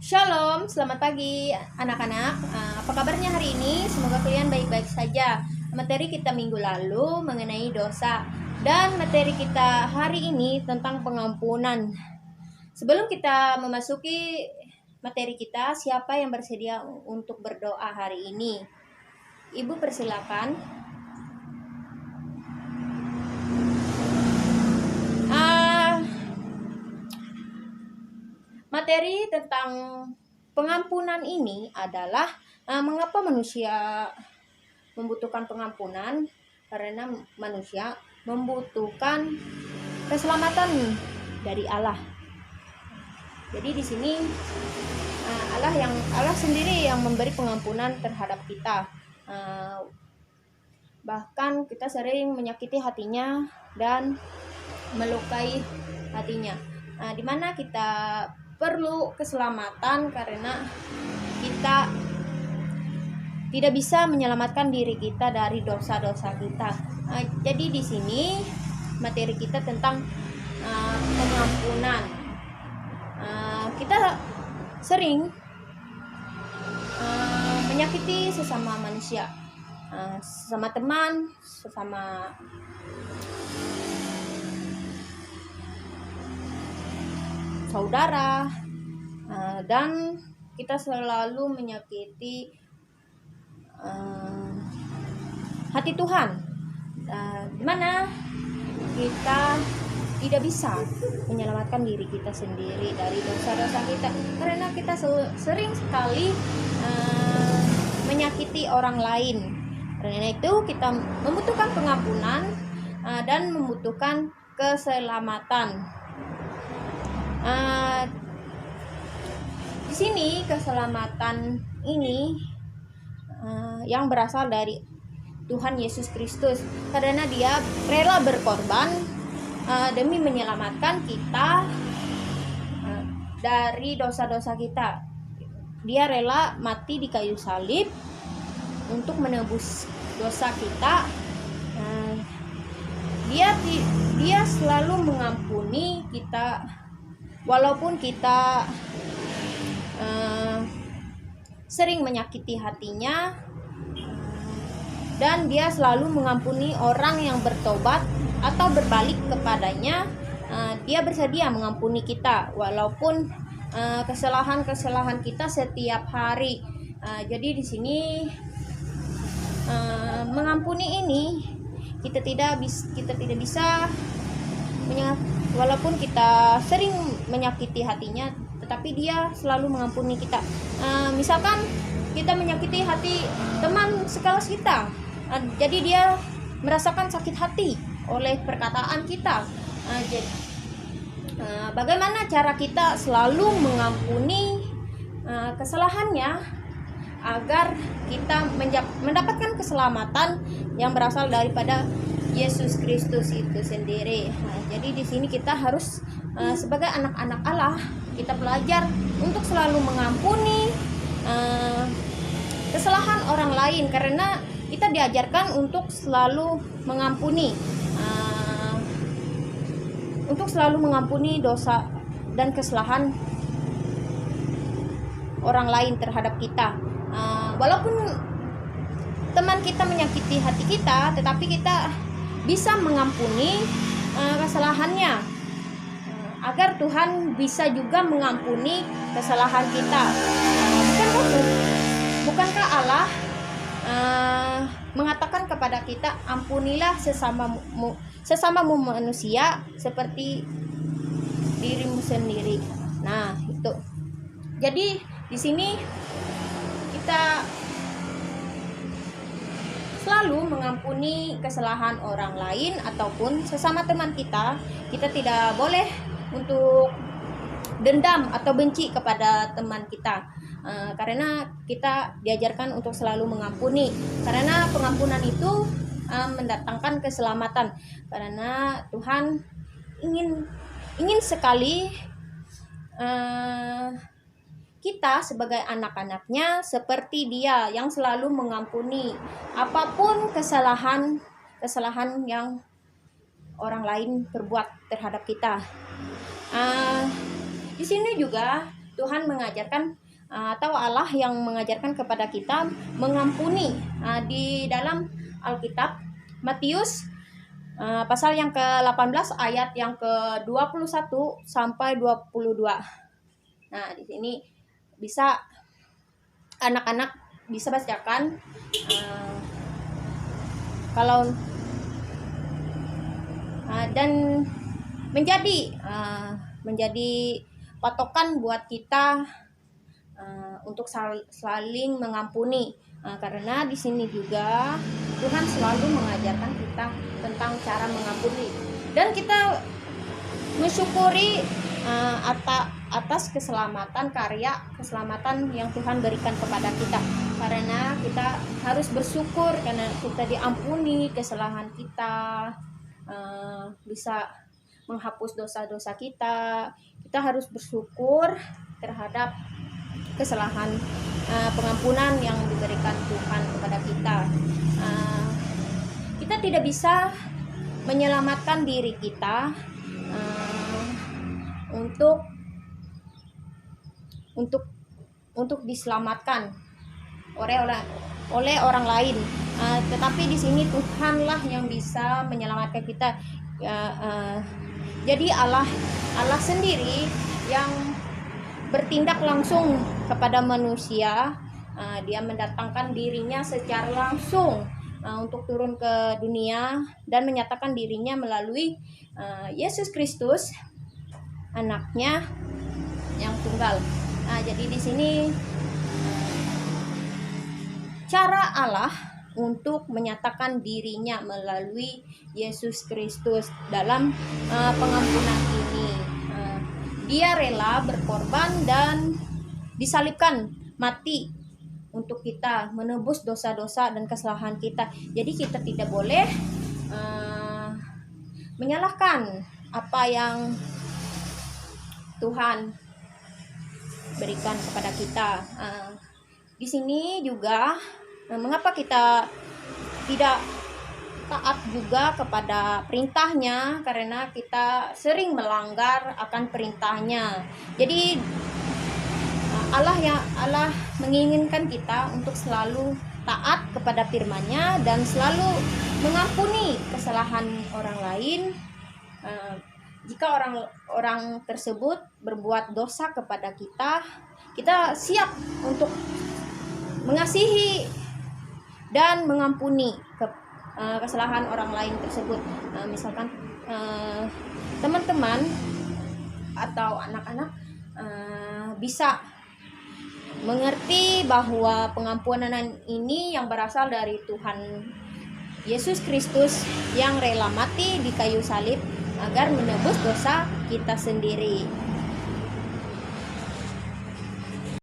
Shalom, selamat pagi anak-anak. Apa kabarnya hari ini? Semoga kalian baik-baik saja. Materi kita minggu lalu mengenai dosa, dan materi kita hari ini tentang pengampunan. Sebelum kita memasuki materi kita, siapa yang bersedia untuk berdoa hari ini? Ibu persilakan. Materi tentang pengampunan ini adalah mengapa manusia membutuhkan pengampunan, karena manusia membutuhkan keselamatan dari Allah. Jadi di sini Allah sendiri yang memberi pengampunan terhadap kita. Bahkan kita sering menyakiti hatinya dan melukai hatinya. Di mana kita perlu keselamatan karena kita tidak bisa menyelamatkan diri kita dari dosa-dosa kita. Jadi di sini materi kita tentang pengampunan. Kita sering menyakiti sesama manusia, sesama teman, sesama saudara, dan kita selalu menyakiti hati Tuhan, di mana kita tidak bisa menyelamatkan diri kita sendiri dari dosa-dosa kita, karena kita sering sekali menyakiti orang lain. Karena itu kita membutuhkan pengampunan dan membutuhkan keselamatan. Di sini keselamatan ini yang berasal dari Tuhan Yesus Kristus, karena Dia rela berkorban demi menyelamatkan kita dari dosa-dosa kita. Dia rela mati di kayu salib untuk menebus dosa kita. Dia selalu mengampuni kita, walaupun kita sering menyakiti hatinya, dan Dia selalu mengampuni orang yang bertobat atau berbalik kepadanya. Dia bersedia mengampuni kita walaupun kesalahan-kesalahan kita setiap hari. Jadi di sini mengampuni ini kita tidak bisa walaupun kita sering menyakiti hatinya, tetapi Dia selalu mengampuni kita. Misalkan kita menyakiti hati teman sekelas kita, jadi Dia merasakan sakit hati oleh perkataan kita. Bagaimana cara kita selalu mengampuni kesalahannya agar kita mendapatkan keselamatan yang berasal daripada Yesus Kristus itu sendiri. Jadi di sini kita harus sebagai anak-anak Allah, kita belajar untuk selalu mengampuni kesalahan orang lain, karena kita diajarkan untuk selalu mengampuni, dosa dan kesalahan orang lain terhadap kita. Walaupun teman kita menyakiti hati kita, tetapi kita bisa mengampuni kesalahannya, agar Tuhan bisa juga mengampuni kesalahan kita. Bukankah Allah mengatakan kepada kita, ampunilah sesamamu manusia seperti dirimu sendiri. Nah, itu. Jadi di sini kita selalu mengampuni kesalahan orang lain ataupun sesama teman kita. Kita tidak boleh untuk dendam atau benci kepada teman kita, karena kita diajarkan untuk selalu mengampuni, karena pengampunan itu mendatangkan keselamatan. Karena Tuhan ingin sekali kita sebagai anak-anaknya seperti Dia yang selalu mengampuni apapun kesalahan yang orang lain perbuat terhadap kita. Di sini juga Tuhan mengajarkan atau Allah yang mengajarkan kepada kita mengampuni. Di dalam Alkitab Matius pasal yang ke-18 ayat yang ke-21 sampai 22. Nah, di sini bisa anak-anak bisa bacakan kalau dan menjadi patokan buat kita untuk saling mengampuni, karena di sini juga Tuhan selalu mengajarkan kita tentang cara mengampuni, dan kita mensyukuri atas keselamatan yang Tuhan berikan kepada kita, karena kita harus bersyukur karena kita diampuni kesalahan kita, bisa menghapus dosa-dosa kita. Kita harus bersyukur terhadap kesalahan pengampunan yang diberikan Tuhan kepada kita. Kita tidak bisa menyelamatkan diri kita untuk diselamatkan oleh orang lain, tetapi di sini Tuhanlah yang bisa menyelamatkan kita. Jadi Allah sendiri yang bertindak langsung kepada manusia. Dia mendatangkan dirinya secara langsung untuk turun ke dunia dan menyatakan dirinya melalui Yesus Kristus, anaknya yang tunggal. Jadi di sini cara Allah untuk menyatakan dirinya melalui Yesus Kristus dalam pengampunan ini. Dia rela berkorban dan disalibkan mati untuk kita, menebus dosa-dosa dan kesalahan kita. Jadi kita tidak boleh menyalahkan apa yang Tuhan berikan kepada kita. Di sini juga mengapa kita tidak taat juga kepada perintahnya, karena kita sering melanggar akan perintahnya. Jadi Allah menginginkan kita untuk selalu taat kepada firman-Nya dan selalu mengampuni kesalahan orang lain. Jika orang tersebut berbuat dosa kepada kita, kita siap untuk mengasihi dan mengampuni kesalahan orang lain tersebut. Misalkan teman-teman atau anak-anak bisa mengerti bahwa pengampunan ini yang berasal dari Tuhan Yesus Kristus yang rela mati di kayu salib agar menebus dosa kita sendiri.